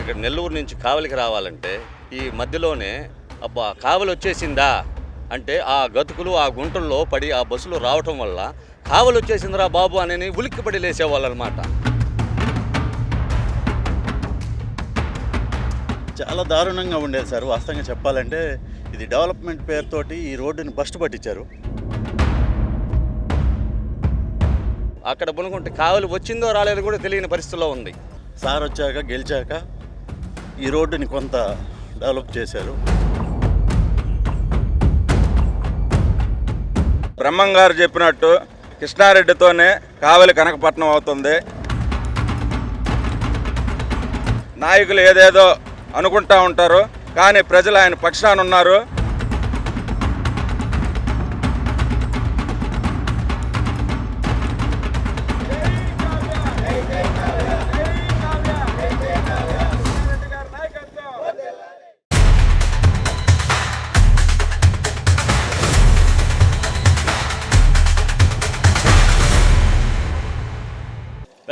ఇక్కడ నెల్లూరు నుంచి కావలికి రావాలంటే ఈ మధ్యలోనే అబ్బా కావలి వచ్చేసిందా అంటే ఆ గతుకులు ఆ గుంటల్లో పడి ఆ బస్సులో రావటం వల్ల కావలి వచ్చేసిందిరా బాబు అని ఉలిక్కిపడి లేసేవాళ్ళు అనమాట. చాలా దారుణంగా ఉండేది సార్. వాస్తవంగా చెప్పాలంటే ఇది డెవలప్మెంట్ పేరుతోటి ఈ రోడ్డుని బస్టు పట్టించారు. అక్కడ పునుకుంటే కావలి వచ్చిందో రాలేదో కూడా తెలియని పరిస్థితిలో ఉంది. సార్ వచ్చాక గెలిచాక ఈ రోడ్డుని కొంత డెవలప్ చేశారు. బ్రహ్మంగారు చెప్పినట్టు కృష్ణారెడ్డితోనే కావలి కనకపట్నం అవుతుంది. నాయకులు ఏదేదో అనుకుంటా ఉంటారు, కానీ ప్రజలు ఆయన పక్షాన ఉన్నారు.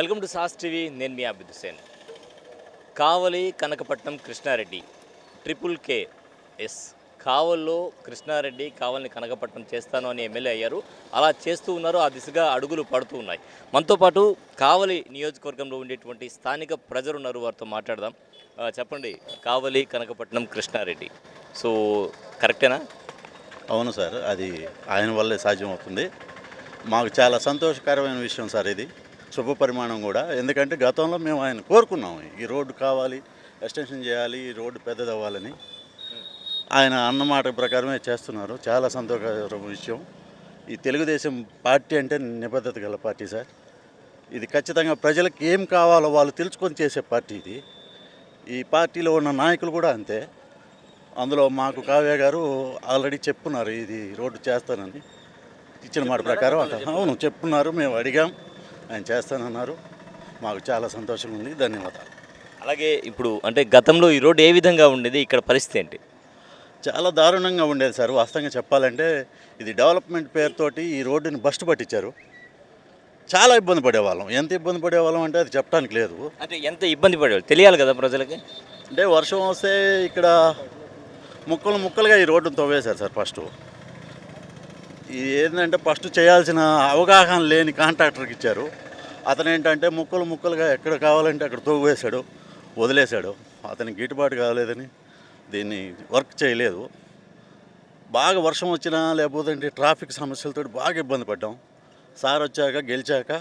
Welcome to sauce TV. నేను మీ అభిద్ హుసేన్. కావలి కనకపట్నం కృష్ణారెడ్డి KKK. కావల్లో కృష్ణారెడ్డి కావలిని కనకపట్నం చేస్తాను అని ఎమ్మెల్యే అయ్యారు. అలా చేస్తూ ఉన్నారు. ఆ దిశగా అడుగులు పడుతూ ఉన్నాయి. మనతో పాటు కావలి నియోజకవర్గంలో ఉండేటువంటి స్థానిక ప్రజలు ఉన్నారు, వారితో మాట్లాడదాం. చెప్పండి, కావలి కనకపట్నం కృష్ణారెడ్డి సో కరెక్టేనా? అవును సార్, అది ఆయన వల్లే సాధ్యమవుతుంది. మాకు చాలా సంతోషకరమైన విషయం సార్ ఇది, శుభ పరిమాణం కూడా. ఎందుకంటే గతంలో మేము ఆయన కోరుకున్నాము ఈ రోడ్డు కావాలి, ఎక్స్టెన్షన్ చేయాలి, ఈ రోడ్డు పెద్దది అవ్వాలని. ఆయన అన్నమాట ప్రకారమే చేస్తున్నారు. చాలా సంతోషకరమైన విషయం. ఈ తెలుగుదేశం పార్టీ అంటే నిబద్ధత గల పార్టీ సార్. ఇది ఖచ్చితంగా ప్రజలకు ఏం కావాలో వాళ్ళు తెలుసుకొని చేసే పార్టీ ఇది. ఈ పార్టీలో ఉన్న నాయకులు కూడా అంతే. అందులో మాకు కావ్య గారు ఆల్రెడీ చెప్పున్నారు ఇది రోడ్డు చేస్తానని. ఇచ్చిన మాట ప్రకారం అవును చెప్పున్నారు, మేము అడిగాం, ఆయన చేస్తానన్నారు. మాకు చాలా సంతోషంగా ఉంది. ధన్యవాదాలు. అలాగే ఇప్పుడు అంటే గతంలో ఈ రోడ్డు ఏ విధంగా ఉండేది, ఇక్కడ పరిస్థితి ఏంటి? చాలా దారుణంగా ఉండేది సార్. వాస్తవంగా చెప్పాలంటే ఇది డెవలప్మెంట్ పేరుతోటి ఈ రోడ్డుని బస్టు పట్టించారు. చాలా ఇబ్బంది పడేవాళ్ళం. ఎంత ఇబ్బంది పడేవాళ్ళం అంటే అది చెప్పడానికి లేదు. అంటే ఎంత ఇబ్బంది పడేవాళ్ళు తెలియాలి కదా ప్రజలకి. అంటే వర్షం వస్తే ఇక్కడ ముక్కలు ముక్కలుగా ఈ రోడ్డును తవ్వేశారు సార్. ఇది ఏంటంటే ఫస్ట్ చేయాల్సిన అవగాహన లేని కాంట్రాక్టర్కి ఇచ్చారు. అతను ఏంటంటే ముక్కలు ముక్కలుగా ఎక్కడ కావాలంటే అక్కడ తవ్వేశాడు, వదిలేశాడు. అతనికి గిట్టుబాటు కాలేదని దీన్ని వర్క్ చేయలేదు. బాగా వర్షం వచ్చినా లేకపోతే ట్రాఫిక్ సమస్యలతో బాగా ఇబ్బంది పడ్డాం. సార్ వచ్చాక గెలిచాక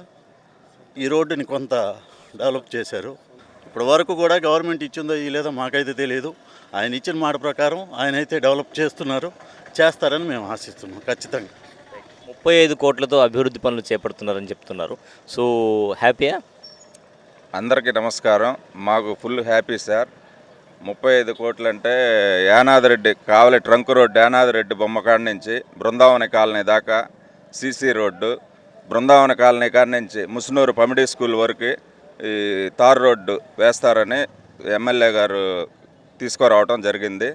ఈ రోడ్డుని కొంత డెవలప్ చేశారు. ఇప్పటి వరకు కూడా గవర్నమెంట్ ఇచ్చిందో లేదో మాకైతే తెలియదు. ఆయన ఇచ్చిన మాట ప్రకారం ఆయన అయితే డెవలప్ చేస్తారని మేము ఆశిస్తున్నాం. ఖచ్చితంగా 35 కోట్లతో అభివృద్ధి పనులు చేపడుతున్నారని చెప్తున్నారు. సో హ్యాపీయా? అందరికీ నమస్కారం. మాకు ఫుల్ హ్యాపీ సార్. 35 కోట్లు అంటే యానాదిరెడ్డి కావలి ట్రంక్ రోడ్డు, యానాదిరెడ్డి బొమ్మకాడ నుంచి బృందావన కాలనీ దాకా సీసీ రోడ్డు, బృందావన కాలనీ కాడ నుంచి ముసునూరు పమిడి స్కూల్ వరకు ఈ తార్ రోడ్డు వేస్తారని ఎమ్మెల్యే గారు తీసుకురావడం జరిగింది.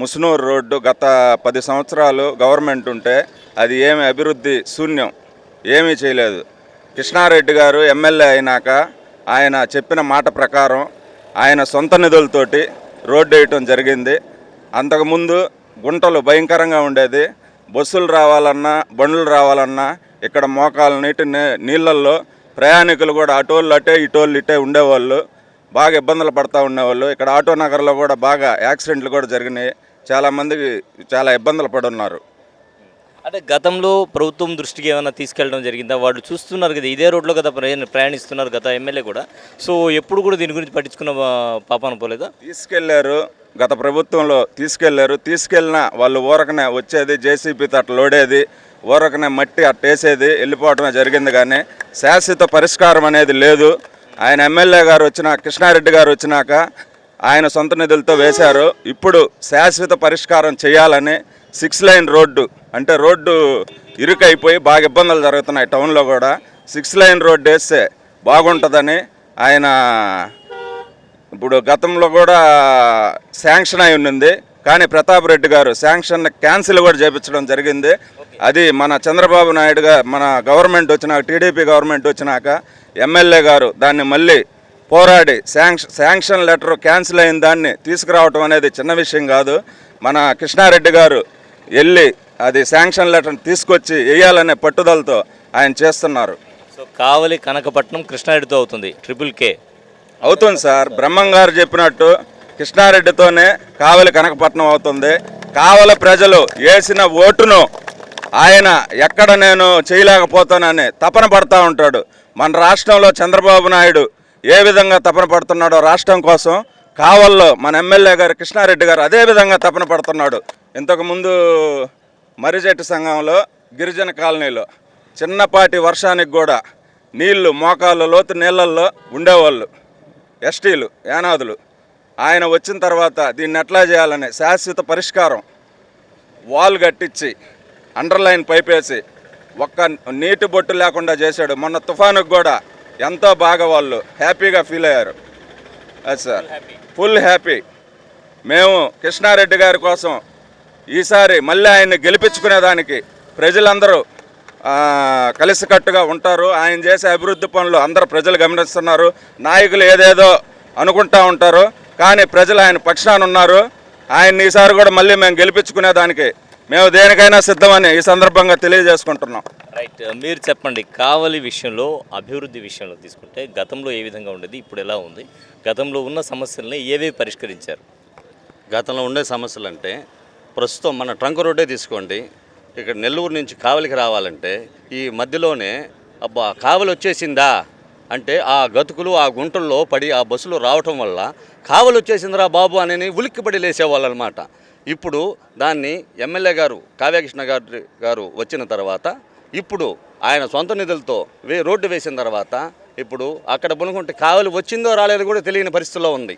ముసునూరు రోడ్డు గత 10 సంవత్సరాలు గవర్నమెంట్ ఉంటే అది ఏమి అభివృద్ధి శూన్యం, ఏమీ చేయలేదు. కృష్ణారెడ్డి గారు ఎమ్మెల్యే అయినాక ఆయన చెప్పిన మాట ప్రకారం ఆయన సొంత నిధులతోటి రోడ్డు వేయటం జరిగింది. అంతకుముందు గుంటలు భయంకరంగా ఉండేది. బస్సులు రావాలన్నా బండ్లు రావాలన్నా ఇక్కడ మోకాలు నీళ్ళల్లో ప్రయాణికులు కూడా అటోళ్ళు అటే ఇటోళ్ళు ఇటే ఉండేవాళ్ళు, బాగా ఇబ్బందులు పడుతూ ఉండేవాళ్ళు. ఇక్కడ ఆటో నగర్లో కూడా బాగా యాక్సిడెంట్లు కూడా జరిగినాయి. చాలామందికి చాలా ఇబ్బందులు పడున్నారు. అంటే గతంలో ప్రభుత్వం దృష్టికి ఏమైనా తీసుకెళ్ళడం జరిగిందా? వాళ్ళు చూస్తున్నారు కదా, ఇదే రోడ్లో కదా ప్రయాణిస్తున్నారు గత ఎమ్మెల్యే కూడా. సో ఎప్పుడు కూడా దీని గురించి పట్టించుకున్న పాపాన పోలేదా? తీసుకెళ్లారు, గత ప్రభుత్వంలో తీసుకెళ్ళినా వాళ్ళు ఊరకనే వచ్చేది, జేసీబీతో అట్లా లోడేది, ఊరకనే మట్టి అట్టేసేది, వెళ్ళిపోవడమే జరిగింది. కానీ శాశ్వత పరిష్కారం అనేది లేదు. ఆయన ఎమ్మెల్యే గారు కృష్ణారెడ్డి గారు వచ్చినాక ఆయన సొంత నిధులతో వేశారు. ఇప్పుడు శాశ్వత పరిష్కారం చేయాలని 6 లైన్ రోడ్డు, అంటే రోడ్డు ఇరుకైపోయి బాగా ఇబ్బందులు జరుగుతున్నాయి టౌన్లో కూడా. 6 లైన్ రోడ్డు వేస్తే బాగుంటుందని ఆయన ఇప్పుడు గతంలో కూడా శాంక్షన్ అయి ఉన్నింది. కానీ ప్రతాప్ రెడ్డి గారు శాంక్షన్ క్యాన్సిల్ కూడా చేయించడం జరిగింది. అది మన చంద్రబాబు నాయుడు గారు మన గవర్నమెంట్ వచ్చినాక, టీడీపీ గవర్నమెంట్ వచ్చినాక ఎమ్మెల్యే గారు దాన్ని మళ్ళీ పోరాడి శాంక్షన్ లెటర్ క్యాన్సిల్ అయిన దాన్ని తీసుకురావటం అనేది చిన్న విషయం కాదు. మన కృష్ణారెడ్డి గారు వెళ్ళి అది శాంక్షన్ లెటర్ తీసుకొచ్చి వేయాలనే పట్టుదలతో ఆయన చేస్తున్నారు. సో కావలి కనకపట్నం కృష్ణారెడ్డితో అవుతుంది ట్రిపుల్ కే. అవుతుంది సార్, బ్రహ్మం గారు చెప్పినట్టు కృష్ణారెడ్డితోనే కావలి కనకపట్నం అవుతుంది. కావలి ప్రజలు వేసిన ఓటును ఆయన ఎక్కడ నేను చేయలేకపోతానని తపన పడతా ఉంటాడు. మన రాష్ట్రంలో చంద్రబాబు నాయుడు ఏ విధంగా తపన పడుతున్నాడో రాష్ట్రం కోసం, కావల్లో మన ఎమ్మెల్యే గారు కృష్ణారెడ్డి గారు అదే విధంగా తపన పడుతున్నాడు. ఇంతకుముందు మర్రిచెట్టు సంఘంలో గిరిజన కాలనీలో చిన్నపాటి వర్షానికి కూడా నీళ్లు మోకాళ్ళ లోతు నీళ్ళల్లో ఉండేవాళ్ళు ఎస్టీలు, యానాదులు. ఆయన వచ్చిన తర్వాత దీన్ని ఎట్లా చేయాలని శాశ్వత పరిష్కారం వాల్ కట్టించి అండర్లైన్ పైపేసి ఒక్క నీటి బొట్టు లేకుండా చేశాడు. మొన్న తుఫానుకు కూడా ఎంతో బాగా వాళ్ళు హ్యాపీగా ఫీల్ అయ్యారు. అది సార్, ఫుల్ హ్యాపీ. మేము కృష్ణారెడ్డి గారి కోసం ఈసారి మళ్ళీ ఆయన్ని గెలిపించుకునేదానికి ప్రజలందరూ కలిసికట్టుగా ఉంటారు. ఆయన చేసే అభివృద్ధి పనులు అందరూ ప్రజలు గమనిస్తున్నారు. నాయకులు ఏదేదో అనుకుంటా ఉంటారు, కానీ ప్రజలు ఆయన పక్షాన ఉన్నారు. ఆయన్ని ఈసారి కూడా మళ్ళీ మేము గెలిపించుకునేదానికి మేము దేనికైనా సిద్ధమని ఈ సందర్భంగా తెలియజేసుకుంటున్నాం. రైట్, మీరు చెప్పండి. కావలి విషయంలో, అభివృద్ధి విషయంలో తీసుకుంటే గతంలో ఏ విధంగా ఉండేది, ఇప్పుడు ఎలా ఉంది? గతంలో ఉన్న సమస్యల్ని ఏవేవి పరిష్కరించారు? గతంలో ఉండే సమస్యలు అంటే ప్రస్తుతం మన ట్రంక్ రోడ్డే తీసుకోండి. ఇక్కడ నెల్లూరు నుంచి కావలికి రావాలంటే ఈ మధ్యలోనే కావలి వచ్చేసిందా అంటే ఆ గతుకులు ఆ గుంటల్లో పడి ఆ బస్సులు రావటం వల్ల కావలి వచ్చేసిందిరా బాబు అని ఉలిక్కిపడి లేసేవాళ్ళు అనమాట. ఇప్పుడు దాన్ని ఎమ్మెల్యే గారు కావ్యకృష్ణ గారు వచ్చిన తర్వాత ఇప్పుడు ఆయన సొంత నిధులతో రోడ్డు వేసిన తర్వాత ఇప్పుడు అక్కడ పునుకుంటే కావలి వచ్చిందో రాలేదో కూడా తెలియని పరిస్థితిలో ఉంది.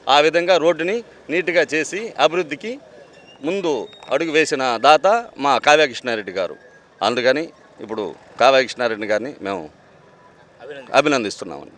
ఆ విధంగా రోడ్డుని నీట్గా చేసి అభివృద్ధికి ముందు అడుగు వేసిన దాత మా కావ్యకృష్ణారెడ్డి గారు. అందుకని ఇప్పుడు కావ్యకృష్ణారెడ్డి గారిని మేము అభినందిస్తున్నామండి.